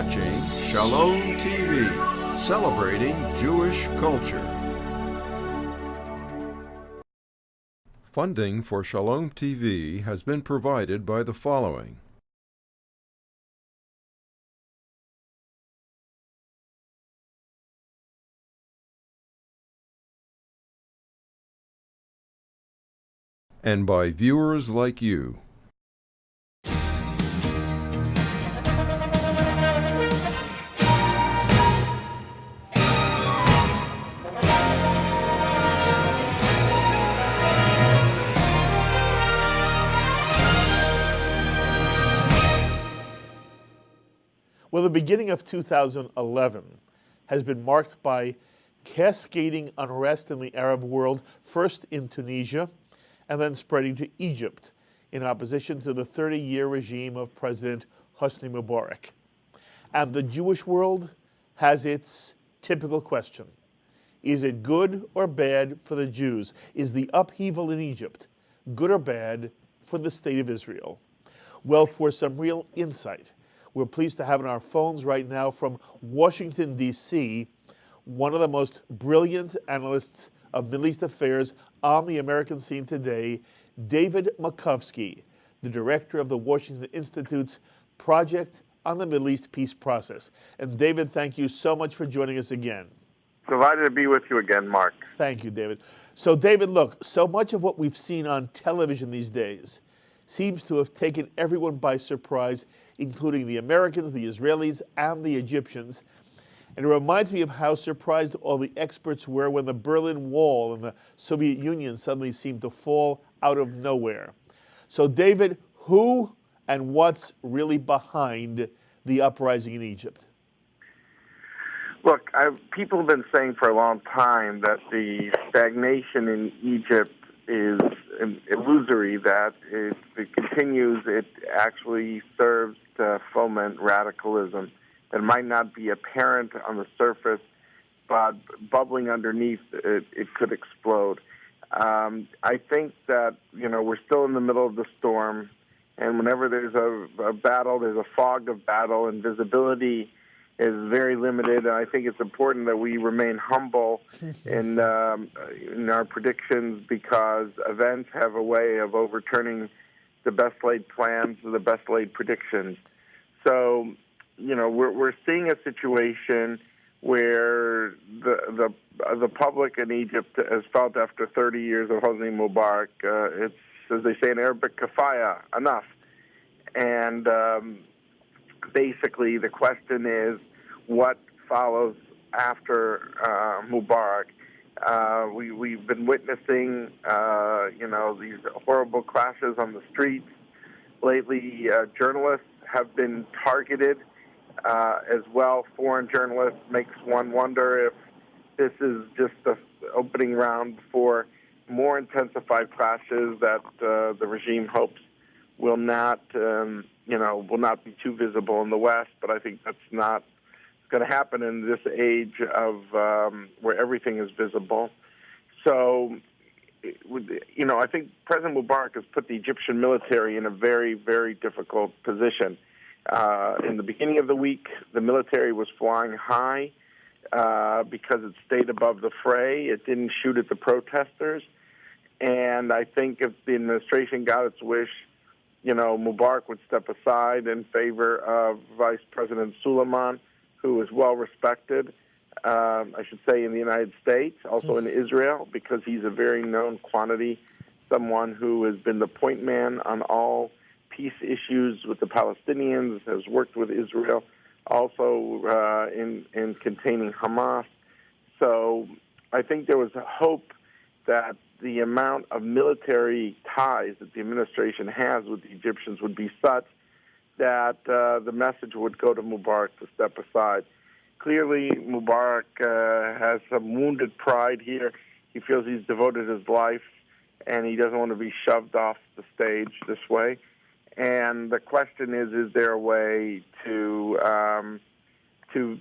watching Shalom TV, celebrating Jewish culture. Funding for Shalom TV has been provided by the following. And by viewers like you. Well, the beginning of 2011 has been marked by cascading unrest in the Arab world, first in Tunisia and then spreading to Egypt in opposition to the 30-year regime of President Hosni Mubarak. And the Jewish world has its typical question. Is it good or bad for the Jews? Is the upheaval in Egypt good or bad for the state of Israel? Well, for some real insight, we're pleased to have on our phones right now from Washington, D.C., one of the most brilliant analysts of Middle East affairs on the American scene today, David Makovsky, the director of the Washington Institute's Project on the Middle East Peace Process. And David, thank you so much for joining us again. Delighted to be with you again, Mark. Thank you, David. So, David, look, so much of what we've seen on television these days seems to have taken everyone by surprise, including the Americans, the Israelis, and the Egyptians. And it reminds me of how surprised all the experts were when the Berlin Wall and the Soviet Union suddenly seemed to fall out of nowhere. So, David, who and what's really behind the uprising in Egypt? Look, people have been saying for a long time that the stagnation in Egypt is illusory, that if it continues, it actually serves to foment radicalism. It might not be apparent on the surface, but bubbling underneath, it could explode. I think that, we're still in the middle of the storm, and whenever there's a battle, there's a fog of battle, and visibility is very limited, and I think it's important that we remain humble in our predictions, because events have a way of overturning the best-laid plans or the best-laid predictions. So, we're seeing a situation where the public in Egypt has felt after 30 years of Hosni Mubarak, it's, as they say in Arabic, kafaya, enough. And basically the question is, what follows after Mubarak? We've been witnessing, these horrible clashes on the streets. Lately, journalists have been targeted as well. Foreign journalists. Makes one wonder if this is just the opening round for more intensified clashes that the regime hopes will not be too visible in the West. But I think that's not going to happen in this age of where everything is visible. So, I think President Mubarak has put the Egyptian military in a very, very difficult position. In the beginning of the week, the military was flying high because it stayed above the fray. It didn't shoot at the protesters. And I think if the administration got its wish, Mubarak would step aside in favor of Vice President Suleiman, who is well respected, I should say, in the United States, also in Israel, because he's a very known quantity, someone who has been the point man on all peace issues with the Palestinians, has worked with Israel, also in containing Hamas. So I think there was a hope that the amount of military ties that the administration has with the Egyptians would be such that the message would go to Mubarak to step aside. Clearly, Mubarak has some wounded pride here. He feels he's devoted his life, and he doesn't want to be shoved off the stage this way. And the question is there a way to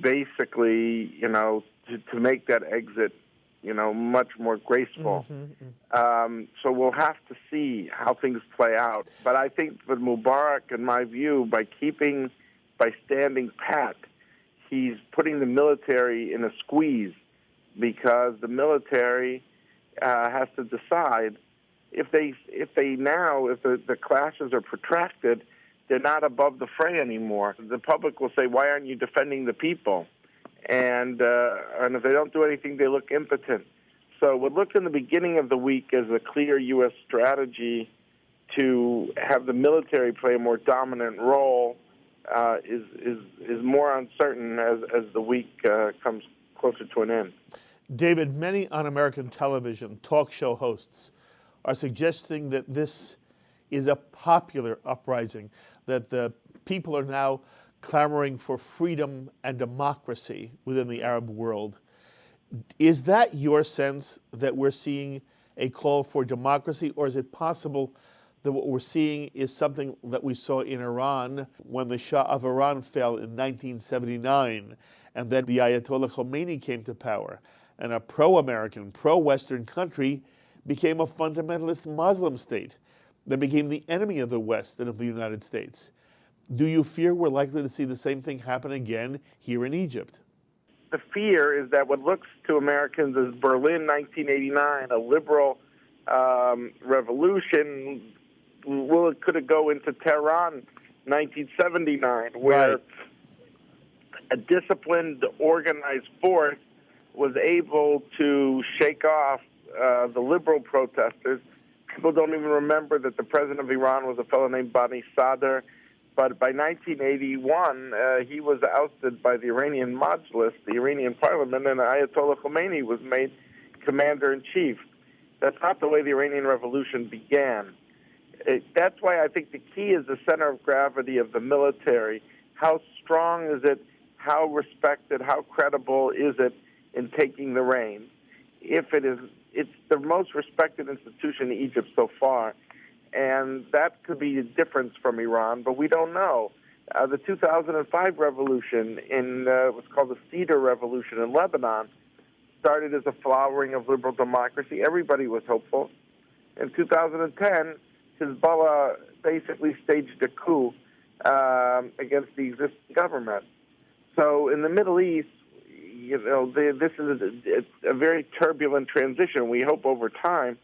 basically, to make that exit, much more graceful? So we'll have to see how things play out. But I think with Mubarak, in my view, by keeping by standing pat. He's putting the military in a squeeze because the military has to decide if the clashes are protracted, they're not above the fray anymore. The public will say, "Why aren't you defending the people?" And if they don't do anything, they look impotent. So what looked in the beginning of the week as a clear U.S. strategy to have the military play a more dominant role is more uncertain as the week comes closer to an end. David, many on American television talk show hosts are suggesting that this is a popular uprising, that the people are now clamoring for freedom and democracy within the Arab world. Is that your sense, that we're seeing a call for democracy, or is it possible that what we're seeing is something that we saw in Iran when the Shah of Iran fell in 1979, and then the Ayatollah Khomeini came to power, and a pro-American, pro-Western country became a fundamentalist Muslim state that became the enemy of the West and of the United States? Do you fear we're likely to see the same thing happen again here in Egypt? The fear is that what looks to Americans as Berlin 1989, a liberal revolution, could it go into Tehran 1979, where Right. a disciplined, organized force was able to shake off the liberal protesters. People don't even remember that the president of Iran was a fellow named Bani Sadr. But by 1981, he was ousted by the Iranian Majlis, the Iranian parliament, and Ayatollah Khomeini was made commander-in-chief. That's not the way the Iranian Revolution began. That's why I think the key is the center of gravity of the military. How strong is it? How respected, how credible is it in taking the reins? If it is, it's the most respected institution in Egypt so far. And that could be a difference from Iran, but we don't know. The 2005 revolution in what's called the Cedar Revolution in Lebanon started as a flowering of liberal democracy. Everybody was hopeful. In 2010, Hezbollah basically staged a coup against the existing government. So in the Middle East, this is a very turbulent transition. We hope over time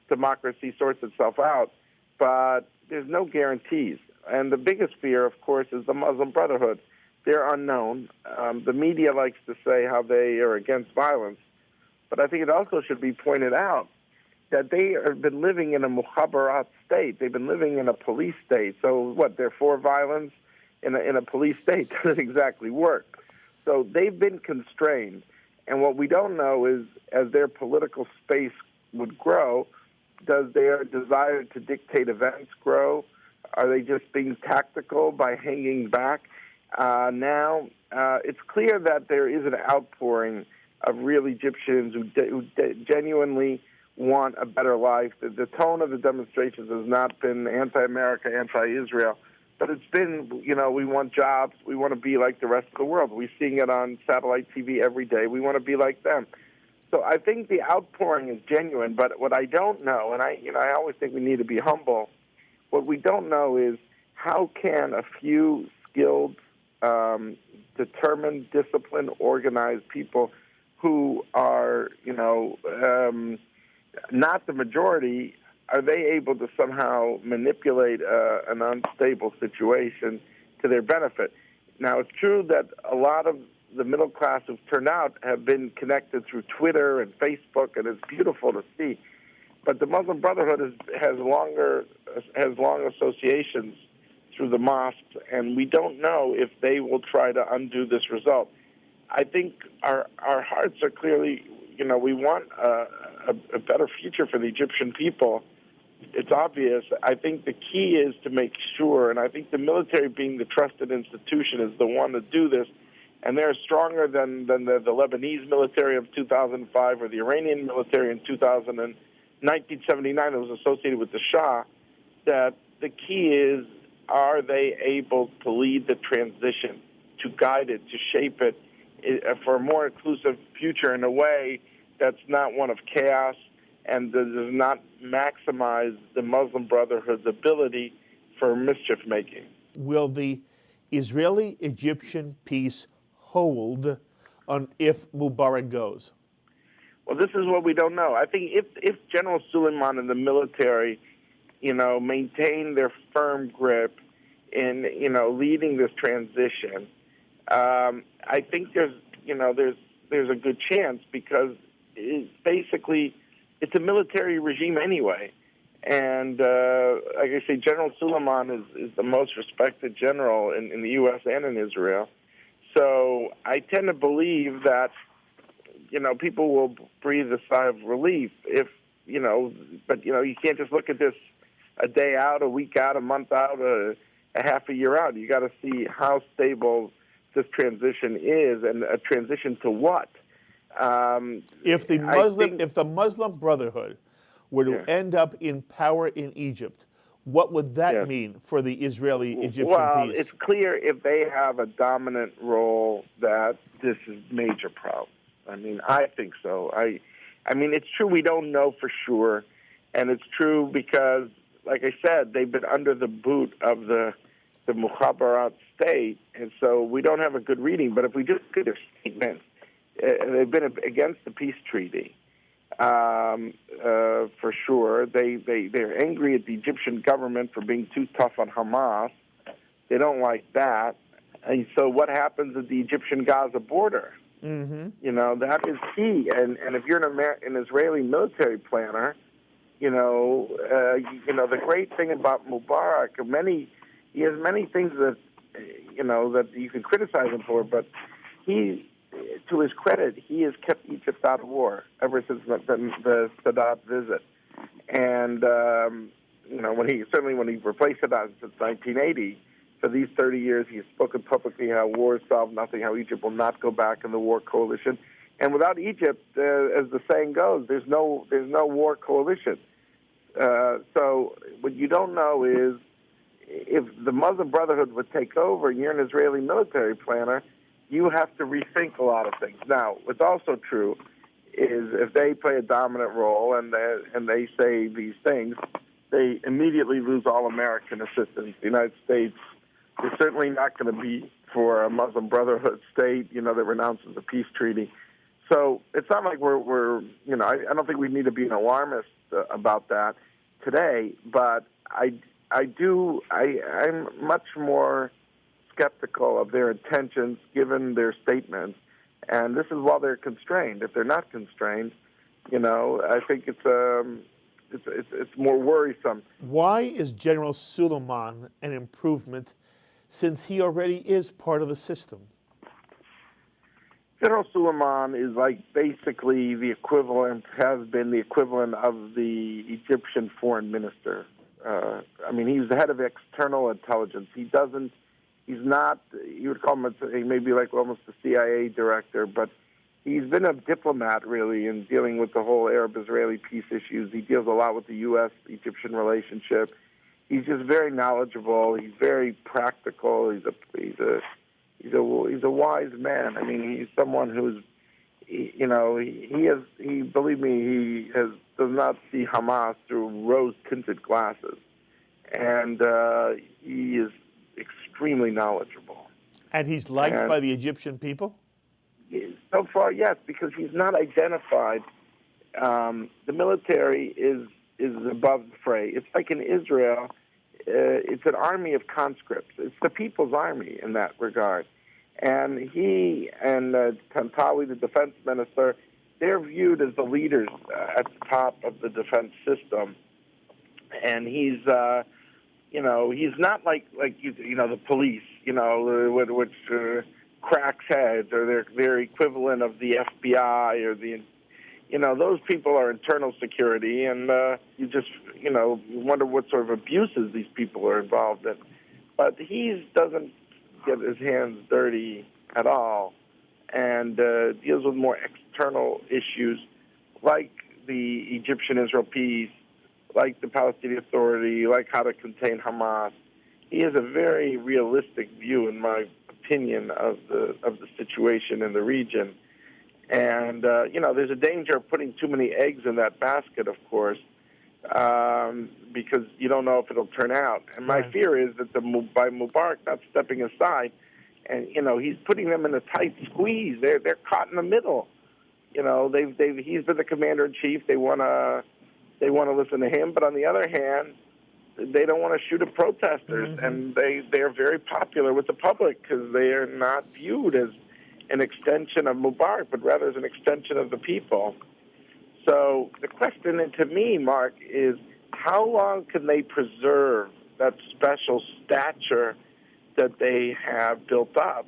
democracy sorts itself out. But there's no guarantees. And the biggest fear, of course, is the Muslim Brotherhood. They're unknown. The media likes to say how they are against violence. But I think it also should be pointed out that they have been living in a Mubarak state. They've been living in a police state. So what, they're for violence in a police state? Doesn't exactly work. So they've been constrained. And what we don't know is, as their political space would grow, does their desire to dictate events grow? Are they just being tactical by hanging back? Now, it's clear that there is an outpouring of real Egyptians who genuinely want a better life. The tone of the demonstrations has not been anti-America, anti-Israel, but it's been, we want jobs. We want to be like the rest of the world. We're seeing it on satellite TV every day. We want to be like them. So I think the outpouring is genuine, but what I don't know, and I always think we need to be humble, what we don't know is how can a few skilled, determined, disciplined, organized people who are, not the majority, are they able to somehow manipulate an unstable situation to their benefit? Now, it's true that a lot of the middle class who've turned out have been connected through Twitter and Facebook, and it's beautiful to see. But the Muslim Brotherhood has long associations through the mosques, and we don't know if they will try to undo this result. I think our hearts are clearly, we want a better future for the Egyptian people. It's obvious. I think the key is to make sure, and I think the military, being the trusted institution, is the one to do this. And they're stronger than the Lebanese military of 2005 or the Iranian military in 1979 that was associated with the Shah, that the key is, are they able to lead the transition, to guide it, to shape it for a more inclusive future in a way that's not one of chaos and does not maximize the Muslim Brotherhood's ability for mischief-making. Will the Israeli-Egyptian peace hold on if Mubarak goes? Well, this is what we don't know. I think if General Suleiman and the military, maintain their firm grip in, leading this transition, I think there's a good chance because it's a military regime anyway. And like I say, General Suleiman is the most respected general in the U.S. and in Israel. So I tend to believe that, people will breathe a sigh of relief but you can't just look at this a day out, a week out, a month out, a half a year out. You got to see how stable this transition is and a transition to what. If the Muslim Brotherhood were to end up in power in Egypt, what would that mean for the Israeli-Egyptian peace? Well, it's clear if they have a dominant role that this is major problem. I mean, I think so. I mean, it's true we don't know for sure, and it's true because, like I said, they've been under the boot of the Mubarak state, and so we don't have a good reading. But if we just look at their statements, they've been against the peace treaty. For sure. They're angry at the Egyptian government for being too tough on Hamas. They don't like that. And so what happens at the Egyptian-Gaza border? Mm-hmm. That is key. And if you're an Israeli military planner, the great thing about Mubarak, he has many things that, that you can criticize him for, but to his credit, he has kept Egypt out of war ever since the Sadat visit. And, when he replaced Sadat since 1980, for these 30 years, he has spoken publicly how war is solved nothing, how Egypt will not go back in the war coalition. And without Egypt, as the saying goes, there's no war coalition. So what you don't know is if the Muslim Brotherhood would take over and you're an Israeli military planner, you have to rethink a lot of things. Now, what's also true is if they play a dominant role and they say these things, they immediately lose all American assistance. The United States is certainly not going to be for a Muslim Brotherhood state, that renounces the peace treaty. So it's not like we're I don't think we need to be an alarmist about that today, but I'm much more skeptical of their intentions given their statements, and this is while they're constrained. If they're not constrained, I think it's more worrisome. Why is General Suleiman an improvement since he already is part of the system? General Suleiman is basically has been the equivalent of the Egyptian foreign minister. He's the head of external intelligence. He's not, you would call him maybe almost a CIA director, but he's been a diplomat, really, in dealing with the whole Arab-Israeli peace issues. He deals a lot with the U.S.-Egyptian relationship. He's just very knowledgeable. He's very practical. He's a wise man. He's someone who's, believe me, does not see Hamas through rose-tinted glasses. And he is extremely knowledgeable. And he's liked by the Egyptian people? So far, yes, because he's not identified. The military is above the fray. It's like in Israel, it's an army of conscripts. It's the people's army in that regard. And he and Tantawi, the defense minister, they're viewed as the leaders at the top of the defense system. And he's he's not like the police, which cracks heads, or their equivalent of the FBI or the, those people are internal security, and you just, you wonder what sort of abuses these people are involved in. But he doesn't get his hands dirty at all, and deals with more external issues like the Egyptian-Israel peace, like the Palestinian Authority, like how to contain Hamas. He has a very realistic view, in my opinion, of the situation in the region. And, there's a danger of putting too many eggs in that basket, of course. because you don't know if it'll turn out. And my fear is that by Mubarak not stepping aside, and he's putting them in a tight squeeze. They're caught in the middle. He's been the commander in chief. They want to listen to him, but on the other hand, they don't want to shoot at protesters, and they're very popular with the public because they are not viewed as an extension of Mubarak, but rather as an extension of the people. So the question to me, Mark, is how long can they preserve that special stature that they have built up?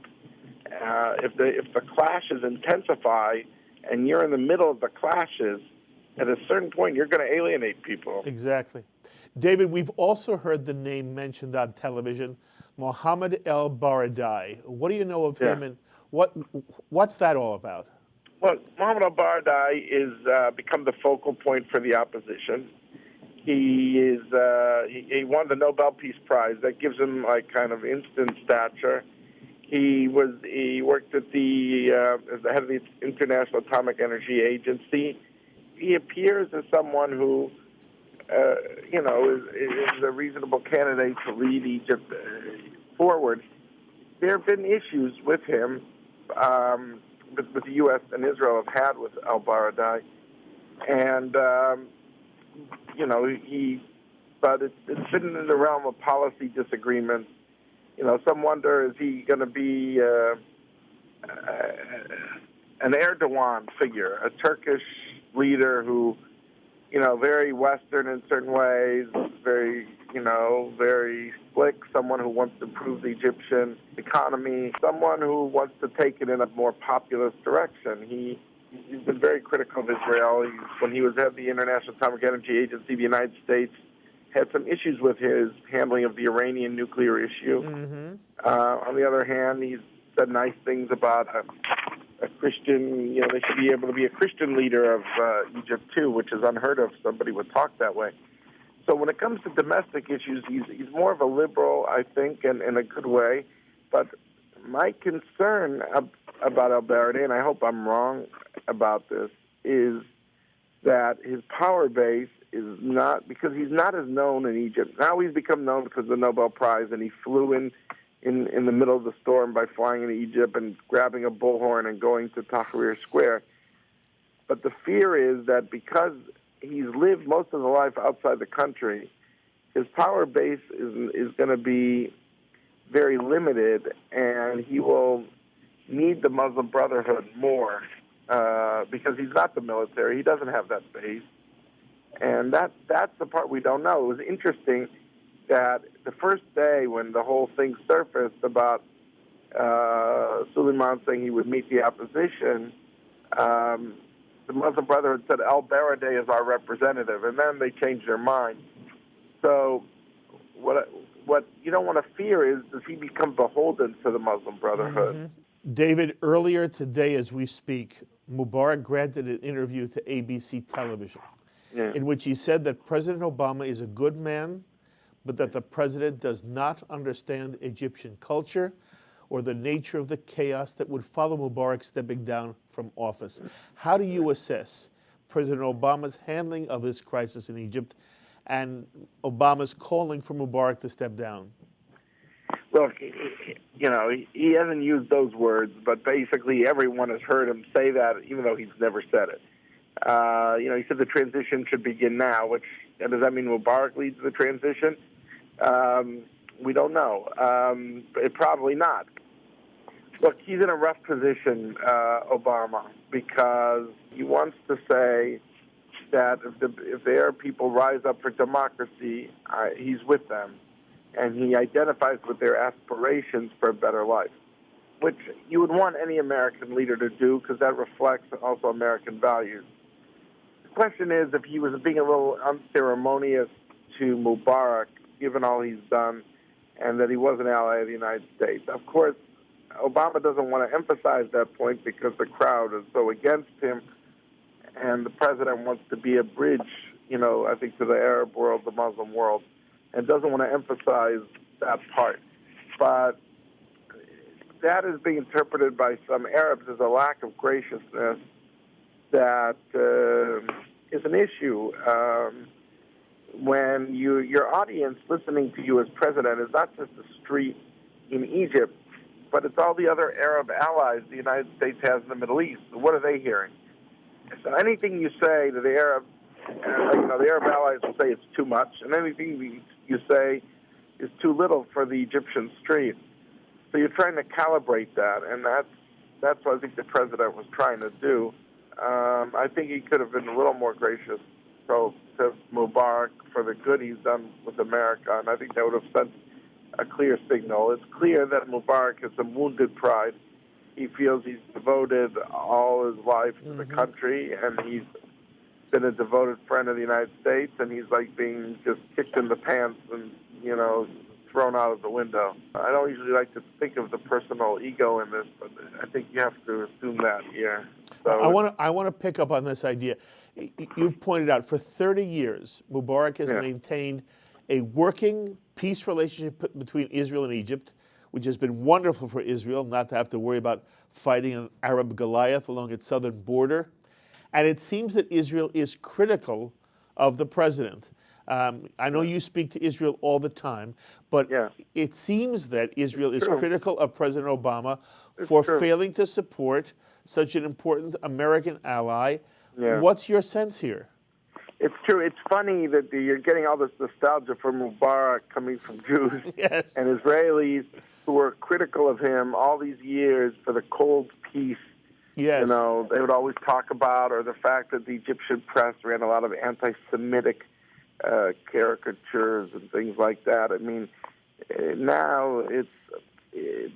If the clashes intensify and you're in the middle of the clashes, at a certain point you're going to alienate people. Exactly. David, we've also heard the name mentioned on television, Mohamed ElBaradei. What do you know of him, and what's that all about? Well, Mohamed ElBaradei is become the focal point for the opposition. He won the Nobel Peace Prize. That gives him kind of instant stature. He worked at as the head of the International Atomic Energy Agency. He appears as someone who is a reasonable candidate to lead Egypt forward. There have been issues with him, with the U.S. and Israel have had with ElBaradei, and but it's been in the realm of policy disagreements. Some wonder, is he going to be an Erdogan figure, a Turkish leader who, very Western in certain ways, very slick, someone who wants to improve the Egyptian economy, someone who wants to take it in a more populist direction. He's been very critical of Israel. When he was head of the International Atomic Energy Agency, the United States had some issues with his handling of the Iranian nuclear issue. On the other hand, he's said nice things about a Christian, they should be able to be a Christian leader of Egypt too, which is unheard of. Somebody would talk that way. So when it comes to domestic issues, he's more of a liberal, I think, and in a good way. But my concern about ElBaradei, and I hope I'm wrong about this, is that his power base is not, because he's not as known in Egypt. Now he's become known because of the Nobel Prize, and he flew in the middle of the storm by flying into Egypt and grabbing a bullhorn and going to Tahrir Square. But the fear is that because he's lived most of his life outside the country, his power base is going to be very limited, and he will need the Muslim Brotherhood more because he's not the military. He doesn't have that base. And that's the part we don't know. It was interesting that the first day when the whole thing surfaced about Suleiman saying he would meet the opposition, the Muslim Brotherhood said ElBaradei is our representative, and then they changed their mind. So what you don't want to fear is, does he become beholden to the Muslim Brotherhood? David, earlier today as we speak, Mubarak granted an interview to ABC television in which he said that President Obama is a good man, but that the president does not understand Egyptian culture or the nature of the chaos that would follow Mubarak stepping down from office. How do you assess President Obama's handling of this crisis in Egypt and Obama's calling for Mubarak to step down? Look, he hasn't used those words, but basically everyone has heard him say that, even though he's never said it. He said the transition should begin now, which, does that mean Mubarak leads the transition? We don't know. Probably not. Look, he's in a rough position, Obama, because he wants to say that if the Arab people rise up for democracy, he's with them. And he identifies with their aspirations for a better life, which you would want any American leader to do, because that reflects also American values. The question is if he was being a little unceremonious to Mubarak, given all he's done, and that he was an ally of the United States. Of course, Obama doesn't want to emphasize that point because the crowd is so against him, and the president wants to be a bridge, I think, to the Arab world, the Muslim world, and doesn't want to emphasize that part. But that is being interpreted by some Arabs as a lack of graciousness that is an issue. when your audience listening to you as president is not just the street in Egypt, but it's all the other Arab allies the United States has in the Middle East. What are they hearing? So anything you say to the Arab, the Arab allies will say it's too much, and anything you say is too little for the Egyptian street. So you're trying to calibrate that, and that's what I think the president was trying to do. I think he could have been a little more gracious to Mubarak for the good he's done with America, and I think that would have sent a clear signal. It's clear that Mubarak has some wounded pride. He feels he's devoted all his life to the country, and he's been a devoted friend of the United States, and he's like being just kicked in the pants and, thrown out of the window. I don't usually like to think of the personal ego in this, but I think you have to assume that here. So I want to pick up on this idea. You've pointed out for 30 years, Mubarak has maintained a working peace relationship between Israel and Egypt, which has been wonderful for Israel, not to have to worry about fighting an Arab Goliath along its southern border. And it seems that Israel is critical of the president. I know you speak to Israel all the time, but it seems that Israel is critical of President Obama for failing to support such an important American ally. Yeah. What's your sense here? It's true. It's funny that you're getting all this nostalgia for Mubarak coming from Jews and Israelis who were critical of him all these years for the cold peace. Yes. They would always talk about, or the fact that the Egyptian press ran a lot of anti-Semitic caricatures and things like that. I mean, now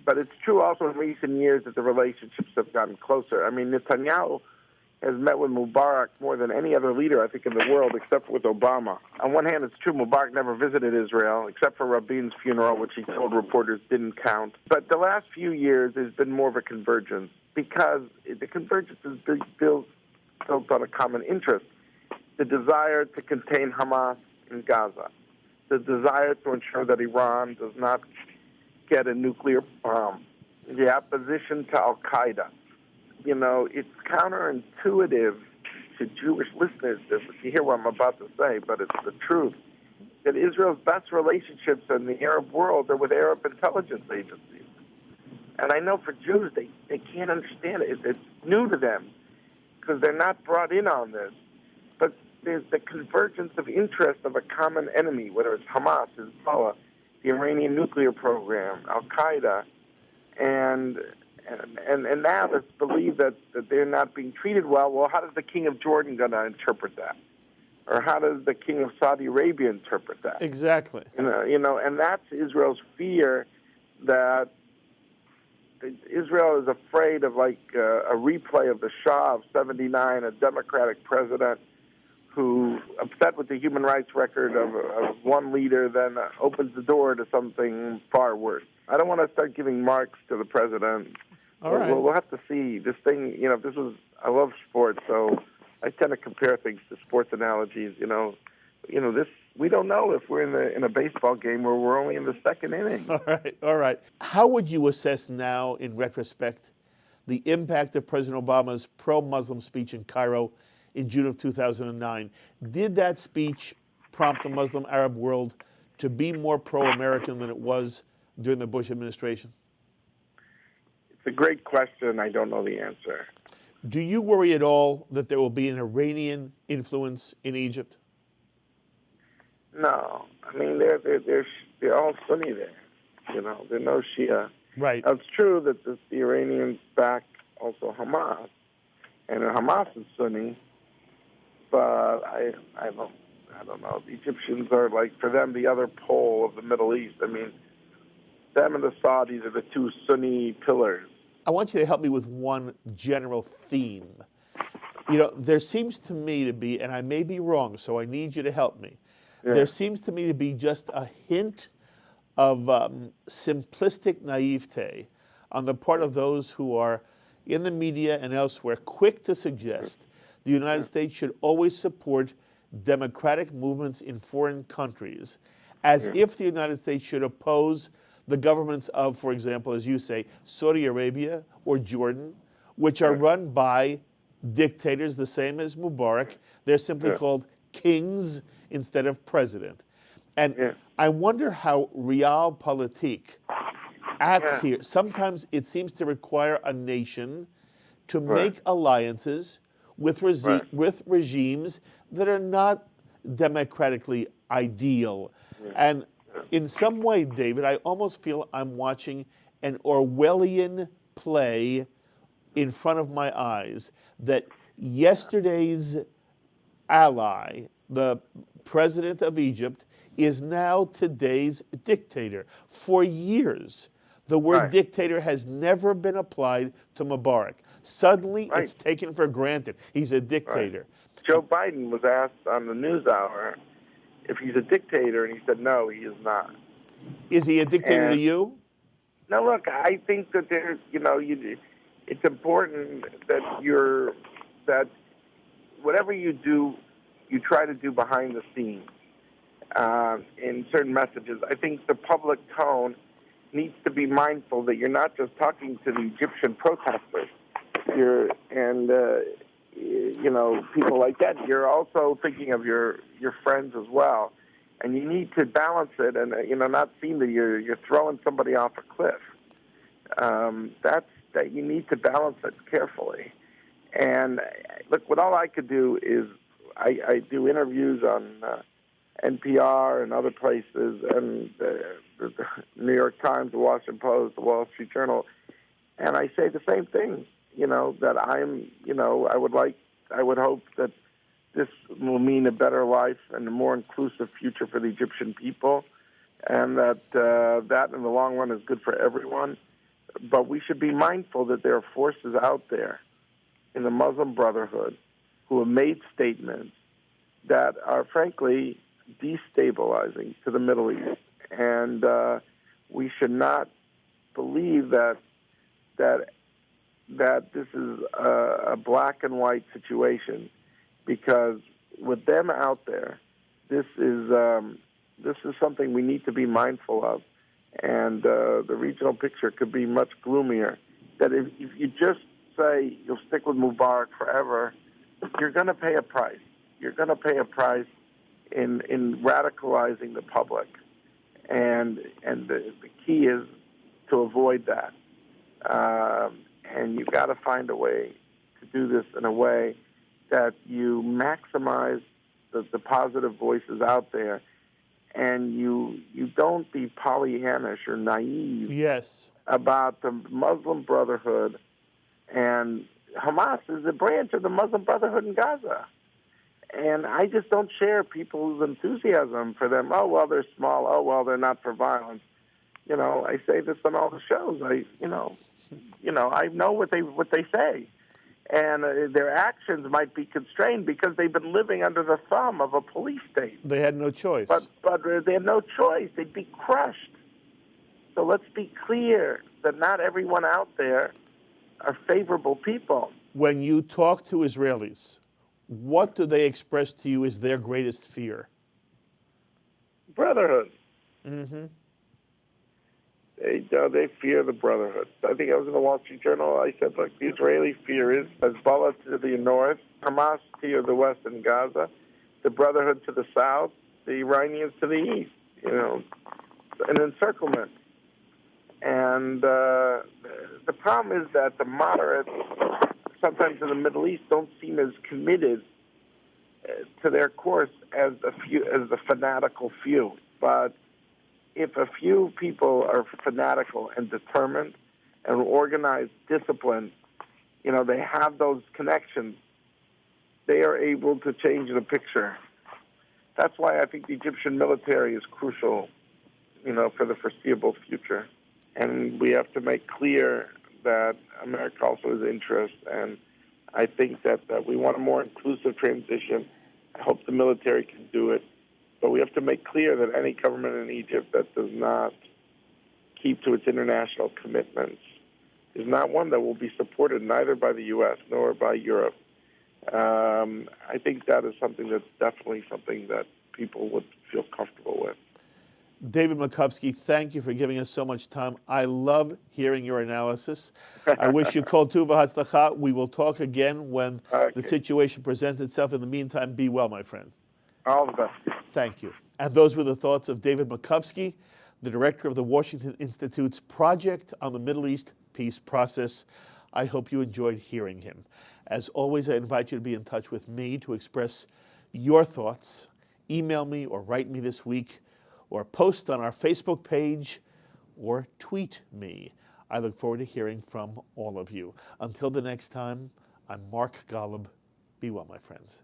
but it's true also in recent years that the relationships have gotten closer. I mean, Netanyahu has met with Mubarak more than any other leader, I think, in the world, except with Obama. On one hand, it's true Mubarak never visited Israel, except for Rabin's funeral, which he told reporters didn't count. But the last few years, there's been more of a convergence, because the convergence is built on a common interest. The desire to contain Hamas in Gaza, the desire to ensure that Iran does not get a nuclear bomb, the opposition to Al-Qaeda. It's counterintuitive to Jewish listeners if you hear what I'm about to say, but it's the truth, that Israel's best relationships in the Arab world are with Arab intelligence agencies. And I know for Jews, they can't understand it. It's new to them because they're not brought in on this. But there's the convergence of interest of a common enemy, whether it's Hamas, Hezbollah, the Iranian nuclear program, Al-Qaeda, and now it's believed that they're not being treated well. Well, how does the king of Jordan going to interpret that? Or how does the king of Saudi Arabia interpret that? Exactly. And that's Israel's fear, that Israel is afraid of a replay of the Shah of 79, a democratic president who, upset with the human rights record of one leader, then opens the door to something far worse. I don't want to start giving marks to the president. All right. We'll have to see. This thing, I love sports, so I tend to compare things to sports analogies. This, we don't know if we're in a baseball game where we're only in the second inning. All right. How would you assess now, in retrospect, the impact of President Obama's pro-Muslim speech in Cairo in June of 2009? Did that speech prompt the Muslim Arab world to be more pro-American than it was during the Bush administration? It's a great question. I don't know the answer. Do you worry at all that there will be an Iranian influence in Egypt? No. I mean, they're all Sunni there. They're no Shia. Right. Now, it's true that the Iranians back also Hamas, and Hamas is Sunni, but I don't know. The Egyptians are, for them, the other pole of the Middle East. I mean, them and the Saudis are the two Sunni pillars. I want you to help me with one general theme. There seems to me to be, and I may be wrong, so I need you to help me. Yeah. There seems to me to be just a hint of simplistic naivete on the part of those who are in the media and elsewhere quick to suggest the United States should always support democratic movements in foreign countries, as if the United States should oppose the governments of, for example, as you say, Saudi Arabia or Jordan, which are run by dictators the same as Mubarak. They're simply called kings instead of president. And Yeah. I wonder how realpolitik acts here. Sometimes it seems to require a nation to make alliances with with regimes that are not democratically ideal. And in some way, David, I almost feel I'm watching an Orwellian play in front of my eyes, that yesterday's ally, the president of Egypt, is now today's dictator. For years, the word dictator has never been applied to Mubarak. Suddenly, it's taken for granted. He's a dictator. Joe Biden was asked on the NewsHour if he's a dictator, and he said, no, he is not. Is he a dictator to you? No, look, I think that there's, it's important that whatever you do, you try to do behind the scenes in certain messages. I think the public tone needs to be mindful that you're not just talking to the Egyptian protesters, people like that. You're also thinking of your friends as well, and you need to balance it, and not seem that you're throwing somebody off a cliff. That you need to balance it carefully. And look, what all I could do is I do interviews on NPR and other places, and the New York Times, the Washington Post, the Wall Street Journal, and I say the same thing. That I would hope that this will mean a better life and a more inclusive future for the Egyptian people, and that in the long run is good for everyone. But we should be mindful that there are forces out there in the Muslim Brotherhood who have made statements that are frankly destabilizing to the Middle East, and we should not believe that this is a black and white situation, because with them out there, this is something we need to be mindful of, and the regional picture could be much gloomier. That if you just say you'll stick with Mubarak forever, you're going to pay a price. You're going to pay a price in radicalizing the public, and the key is to avoid that. And you've got to find a way to do this in a way that you maximize the positive voices out there, and you don't be Pollyannish or naive about the Muslim Brotherhood. And Hamas is a branch of the Muslim Brotherhood in Gaza. And I just don't share people's enthusiasm for them. Oh, well, they're small. Oh, well, they're not for violence. I say this on all the shows. I know what they say, and their actions might be constrained because they've been living under the thumb of a police state. They had no choice. But they had no choice. They'd be crushed. So let's be clear that not everyone out there are favorable people. When you talk to Israelis, what do they express to you as their greatest fear? Brotherhood. Mm-hmm. They fear the Brotherhood. I think I was in the Wall Street Journal. I said, look, the Israeli fear is Hezbollah to the north, Hamas to the west in Gaza, the Brotherhood to the south, the Iranians to the east, an encirclement. And the problem is that the moderates, sometimes in the Middle East, don't seem as committed to their course as the fanatical few. But if a few people are fanatical and determined and organized, disciplined, they have those connections, they are able to change the picture. That's why I think the Egyptian military is crucial, for the foreseeable future. And we have to make clear that America also has interest, and I think that we want a more inclusive transition. I hope the military can do it. But we have to make clear that any government in Egypt that does not keep to its international commitments is not one that will be supported neither by the U.S. nor by Europe. I think that is that's definitely something that people would feel comfortable with. David Makovsky, thank you for giving us so much time. I love hearing your analysis. I wish you kol tuv v'hatzlacha. We will talk again when the situation presents itself. In the meantime, be well, my friend. All the best. Thank you. And those were the thoughts of David Makovsky, the director of the Washington Institute's Project on the Middle East Peace Process. I hope you enjoyed hearing him. As always, I invite you to be in touch with me to express your thoughts. Email me or write me this week, or post on our Facebook page, or tweet me. I look forward to hearing from all of you. Until the next time, I'm Mark Golub. Be well, my friends.